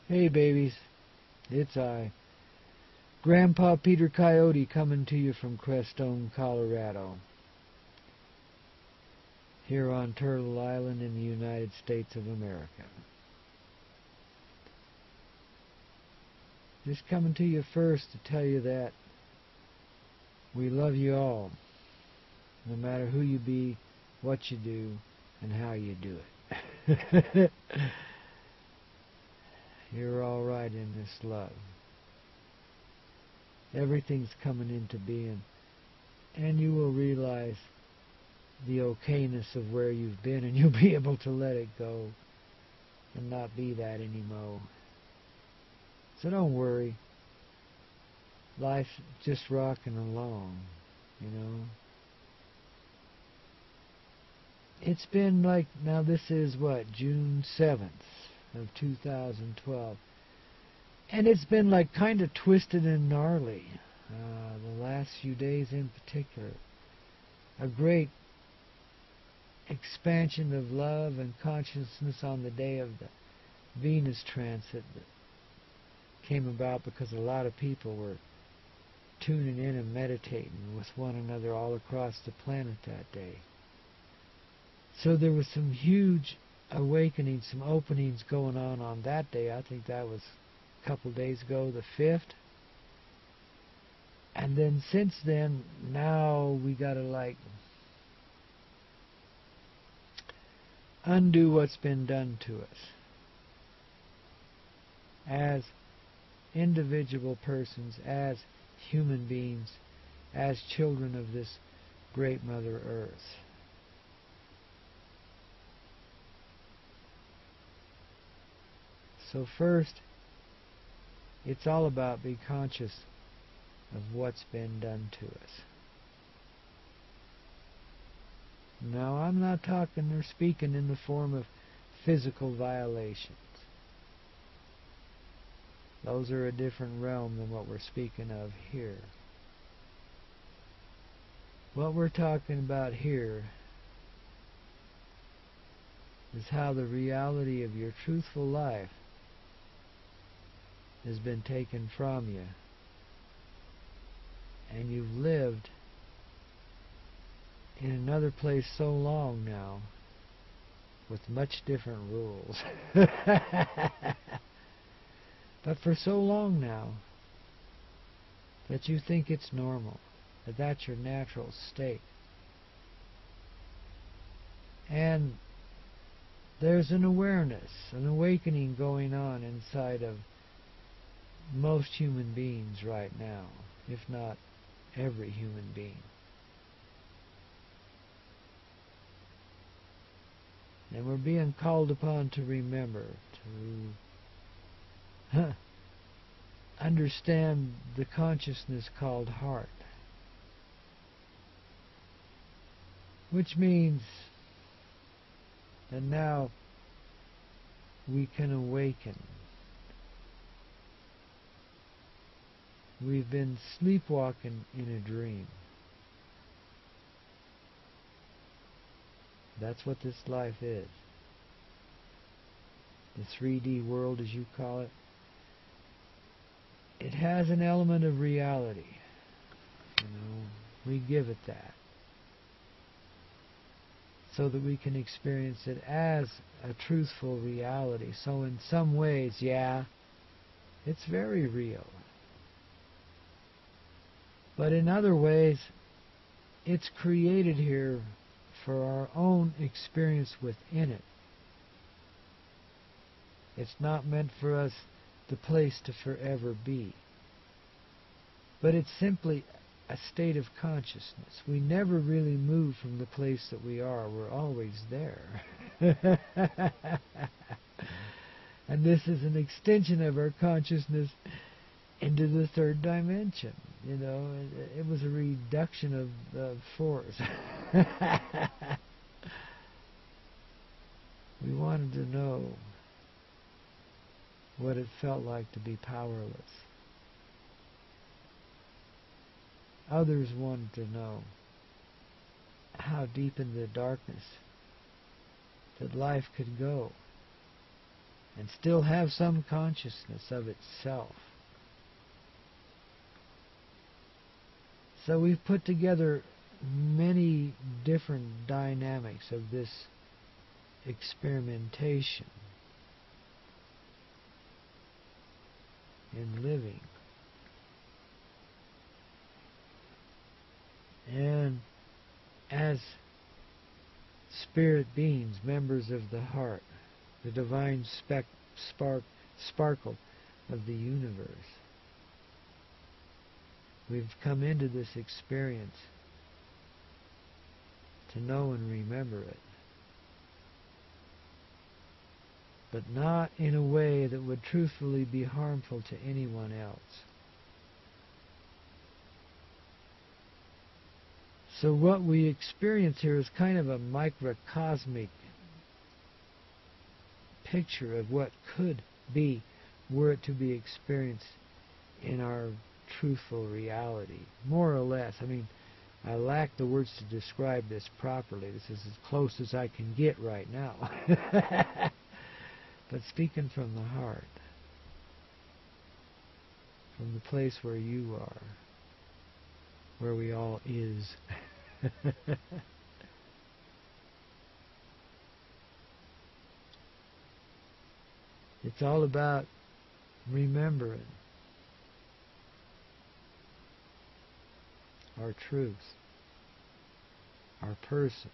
Hey babies, it's I, Grandpa Peter Coyote, coming to you from Crestone, Colorado, here on Turtle Island in the United States of America. Just coming to you first to tell you that we love you all, no matter who you be, what you do, and how you do it. You're all right in this love. Everything's coming into being, and you will realize the okayness of where you've been, and you'll be able to let it go and not be that anymore. So don't worry. Life's just rocking along, you know. It's been like, now this is what, June 7th of 2012. And it's been like kind of twisted and gnarly, the last few days in particular. A great expansion of love and consciousness on the day of the Venus transit that came about because a lot of people were tuning in and meditating with one another all across the planet that day. So there was some huge awakening, some openings going on that day. I think that was a couple days ago, the 5th. And then since then, now we got to like undo what's been done to us as individual persons, as human beings, as children of this great Mother Earth. So first, it's all about being conscious of what's been done to us. Now, I'm not talking or speaking in the form of physical violations. Those are a different realm than what we're speaking of here. What we're talking about here is how the reality of your truthful life has been taken from you, and you've lived in another place so long now with much different rules. But for so long now that you think it's normal, that that's your natural state. And there's an awareness, an awakening going on inside of most human beings right now, if not every human being. And we're being called upon to remember, to understand the consciousness called heart, which means that now we can awaken. We've been sleepwalking in a dream. That's what this life is. The 3D world, as you call it. It has an element of reality. You know, we give it that, so that we can experience it as a truthful reality. So in some ways, yeah, it's very real. But in other ways, it's created here for our own experience within it. It's not meant for us the place to forever be. But it's simply a state of consciousness. We never really move from the place that we are. We're always there. And this is an extension of our consciousness into the third dimension. You know, it was a reduction of force. We wanted to know what it felt like to be powerless. Others wanted to know how deep in the darkness that life could go and still have some consciousness of itself. So we've put together many different dynamics of this experimentation in living. And as spirit beings, members of the heart, the divine sparkle of the universe, we've come into this experience to know and remember it, but not in a way that would truthfully be harmful to anyone else. So what we experience here is kind of a microcosmic picture of what could be were it to be experienced in our truthful reality, more or less. I mean, I lack the words to describe this properly. This is as close as I can get right now. But speaking from the heart, from the place where you are, where we all is. It's all about remembering our truth, our person.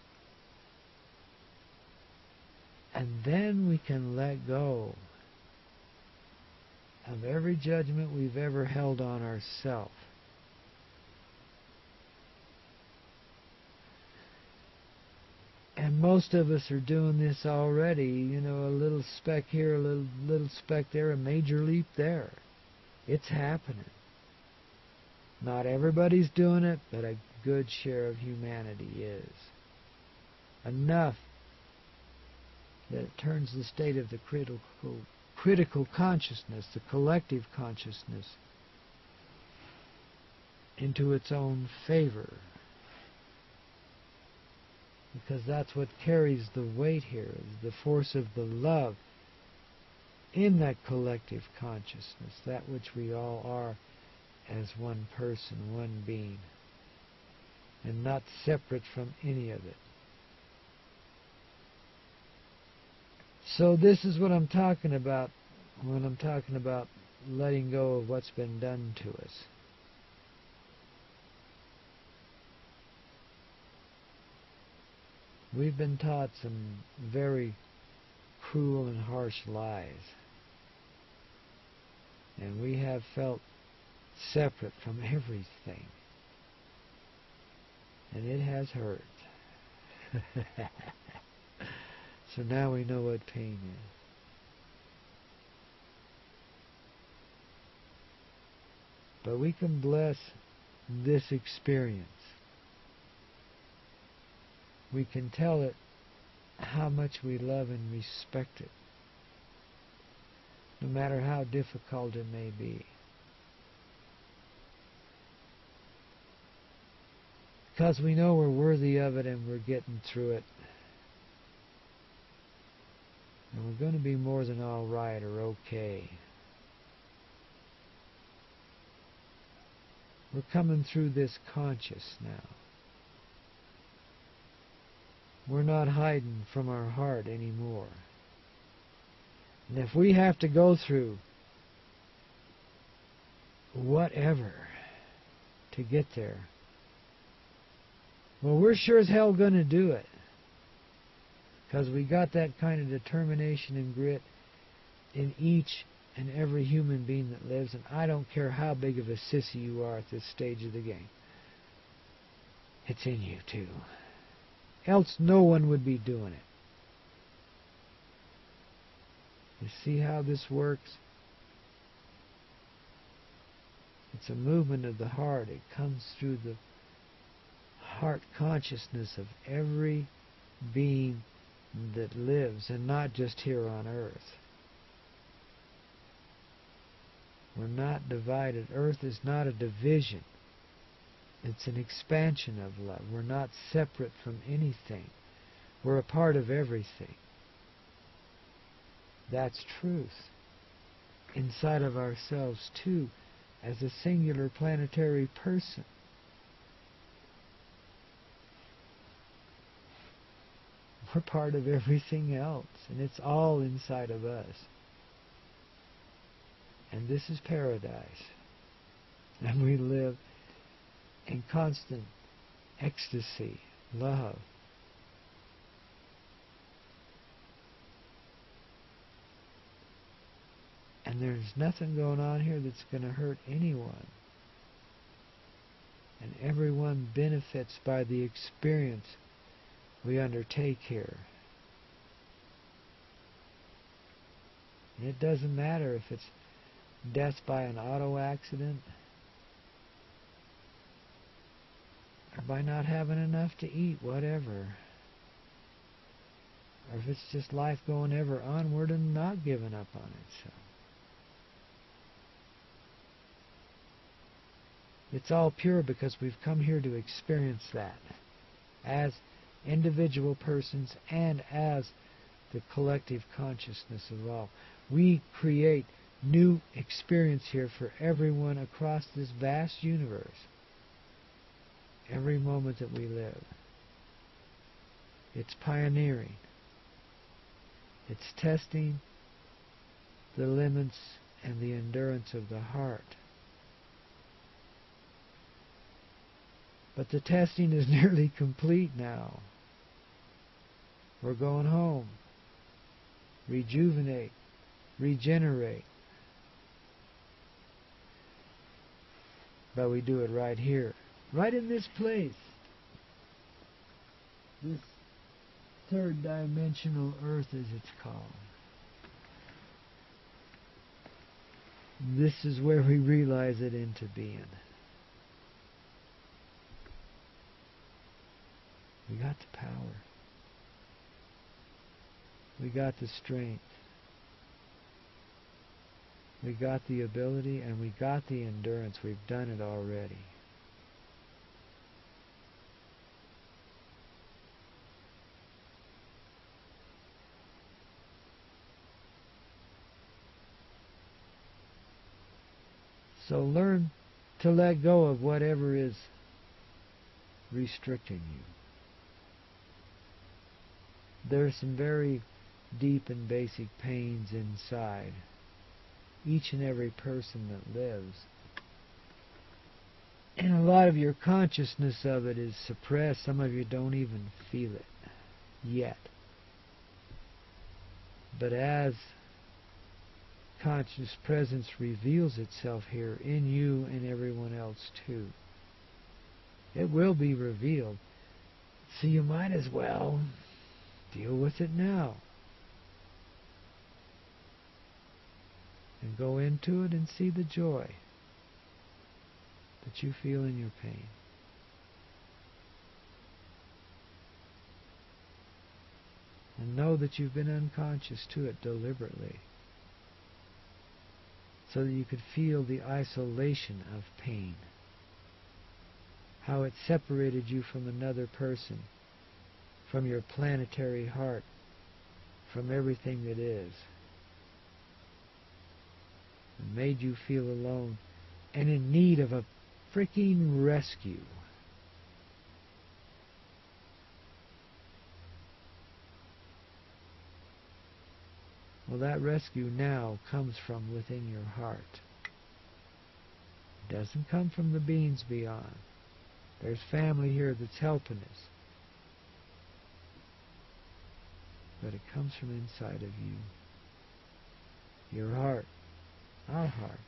And then we can let go of every judgment we've ever held on ourselves. And most of us are doing this already, you know, a little speck here, a little speck there, a major leap there. It's happening. Not everybody's doing it, but a good share of humanity is. Enough that it turns the state of the critical consciousness, the collective consciousness, into its own favor. Because that's what carries the weight here, is the force of the love in that collective consciousness, that which we all are as one person, one being, and not separate from any of it. So this is what I'm talking about when I'm talking about letting go of what's been done to us. We've been taught some very cruel and harsh lies. And we have felt separate from everything. And it has hurt. So now we know what pain is. But we can bless this experience. We can tell it how much we love and respect it, no matter how difficult it may be. Because we know we're worthy of it and we're getting through it. And we're going to be more than all right or okay. We're coming through this conscious now. We're not hiding from our heart anymore. And if we have to go through whatever to get there, well, we're sure as hell going to do it. Because we got that kind of determination and grit in each and every human being that lives. And I don't care how big of a sissy you are at this stage of the game. It's in you too. Else no one would be doing it. You see how this works? It's a movement of the heart. It comes through the heart consciousness of every being that lives, and not just here on earth. We're not divided. Earth is not a division. It's an expansion of love. We're not separate from anything. We're a part of everything. That's truth. Inside of ourselves, too, as a singular planetary person. We're part of everything else, and it's all inside of us. And this is paradise. And we live in constant ecstasy, love. And there's nothing going on here that's going to hurt anyone. And everyone benefits by the experience we undertake here. And it doesn't matter if it's death by an auto accident, or by not having enough to eat, whatever. Or if it's just life going ever onward and not giving up on itself. It's all pure because we've come here to experience that as individual persons and as the collective consciousness of all. We create new experience here for everyone across this vast universe. Every moment that we live. It's pioneering. It's testing the limits and the endurance of the heart. But the testing is nearly complete now. We're going home. Rejuvenate. Regenerate. But we do it right here. Right in this place. This third dimensional earth, as it's called. This is where we realize it into being. We got the power. We got the strength. We got the ability, and we got the endurance. We've done it already. So learn to let go of whatever is restricting you. There's some very deep and basic pains inside each and every person that lives. And a lot of your consciousness of it is suppressed. Some of you don't even feel it yet. But as conscious presence reveals itself here in you and everyone else too, it will be revealed. So you might as well deal with it now. And go into it and see the joy that you feel in your pain. And know that you've been unconscious to it deliberately, so that you could feel the isolation of pain. How it separated you from another person, from your planetary heart, from everything that is. And made you feel alone and in need of a freaking rescue. Well, that rescue now comes from within your heart. It doesn't come from the beings beyond. There's family here that's helping us. But it comes from inside of you. Your heart. Our heart.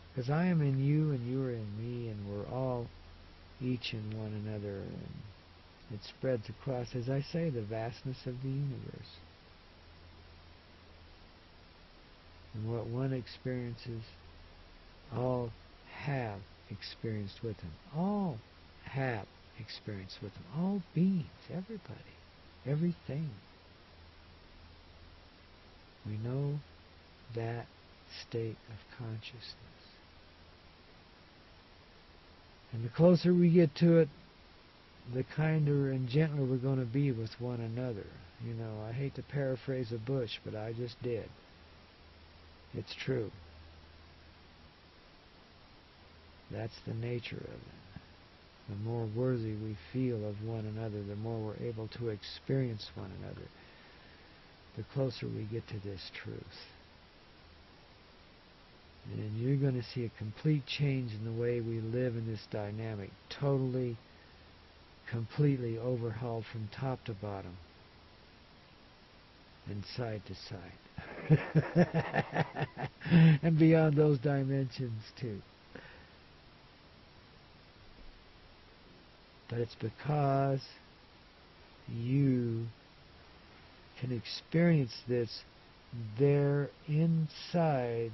Because I am in you and you are in me, and we're all each in one another, and it spreads across, as I say, the vastness of the universe. And what one experiences, all have experienced with him. All have experienced with him. All beings, everybody, everything. We know that state of consciousness. And the closer we get to it, the kinder and gentler we're going to be with one another. You know, I hate to paraphrase a Bush, but I just did. It's true. That's the nature of it. The more worthy we feel of one another, the more we're able to experience one another, the closer we get to this truth. And you're going to see a complete change in the way we live in this dynamic. Totally, completely overhauled from top to bottom. And side to side. And beyond those dimensions too. But it's because you can experience this there inside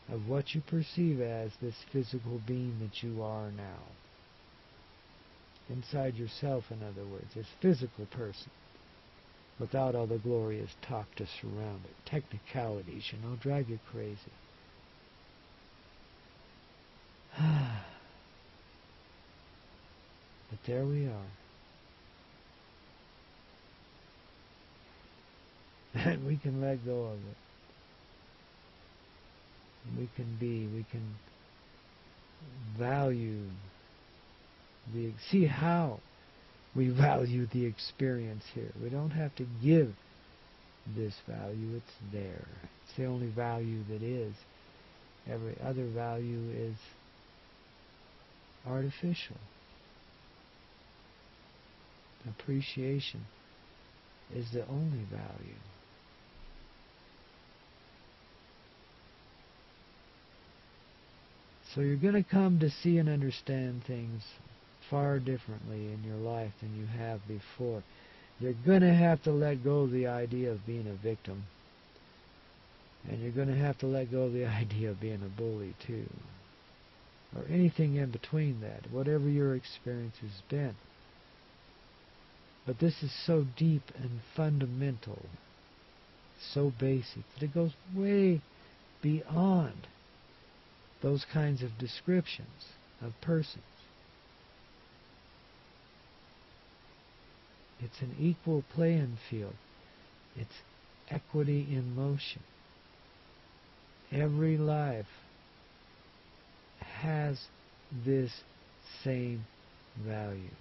of what you perceive as this physical being that you are now. Inside yourself, in other words, this physical person. Without all the glorious talk to surround it. Technicalities, drive you crazy. But there we are. And we can let go of it. We can value see how we value the experience here. We don't have to give this value. It's there. It's the only value that is. Every other value is artificial. Appreciation is the only value. So you're going to come to see and understand things far differently in your life than you have before. You're going to have to let go of the idea of being a victim. And you're going to have to let go of the idea of being a bully too. Or anything in between that, whatever your experience has been. But this is so deep and fundamental, so basic, that it goes way beyond those kinds of descriptions of persons. It's an equal playing field. It's equity in motion. Every life has this same value.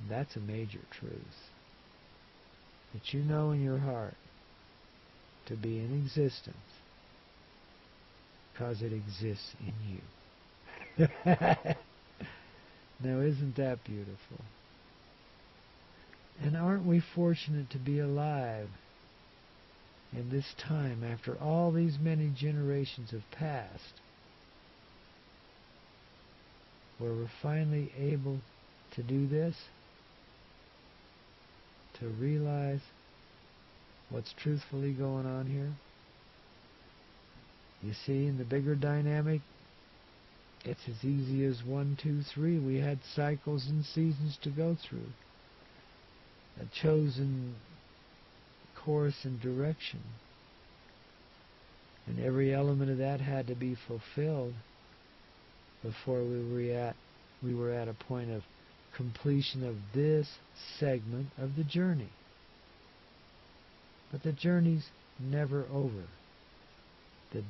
And that's a major truth. That you know in your heart to be in existence because it exists in you. Now, isn't that beautiful? And aren't we fortunate to be alive in this time after all these many generations have passed, where we're finally able to do this, to realize what's truthfully going on here? You see, in the bigger dynamic, it's as easy as 1, 2, 3. We had cycles and seasons to go through. A chosen course and direction. And every element of that had to be fulfilled before we were at a point of completion of this segment of the journey. But the journey's never over. The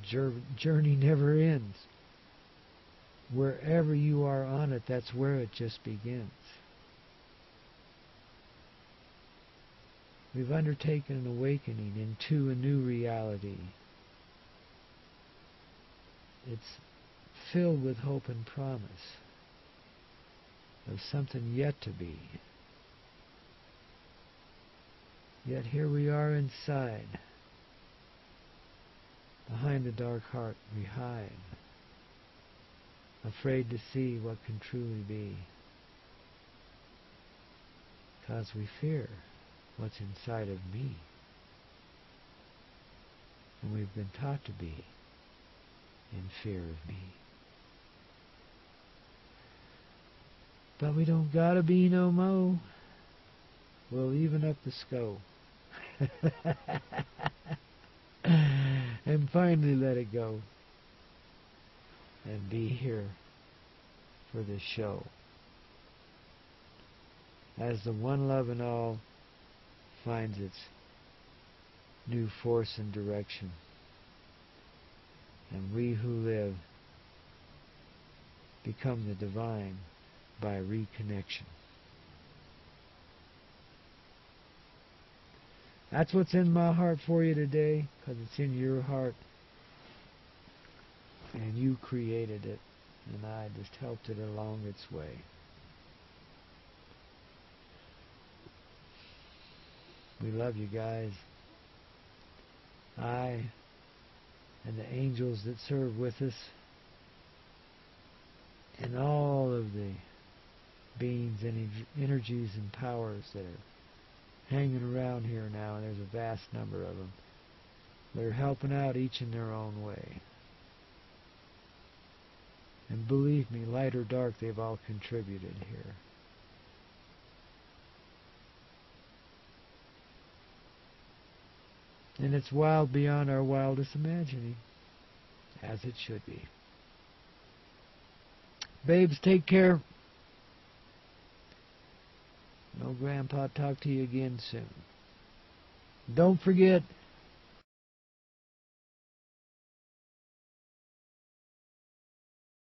journey never ends. Wherever you are on it, that's where it just begins. We've undertaken an awakening into a new reality. It's filled with hope and promise of something yet to be. Yet here we are inside. Behind the dark heart we hide, afraid to see what can truly be, because we fear what's inside of me. And we've been taught to be in fear of me. But we don't gotta be no mo. We'll even up the scope. And finally let it go. And be here for the show. as the one love in all finds its new force and direction, and we who live become the divine by reconnection. That's what's in my heart for you today, because it's in your heart, and you created it, and I just helped it along its way. We love you guys. I and the angels that serve with us, and all of the beings and energies and powers that are hanging around here now, and there's a vast number of them. They're helping out each in their own way. And believe me, light or dark, they've all contributed here. And it's wild beyond our wildest imagining, as it should be. Babes, take care. No Grandpa, talk to you again soon. Don't forget,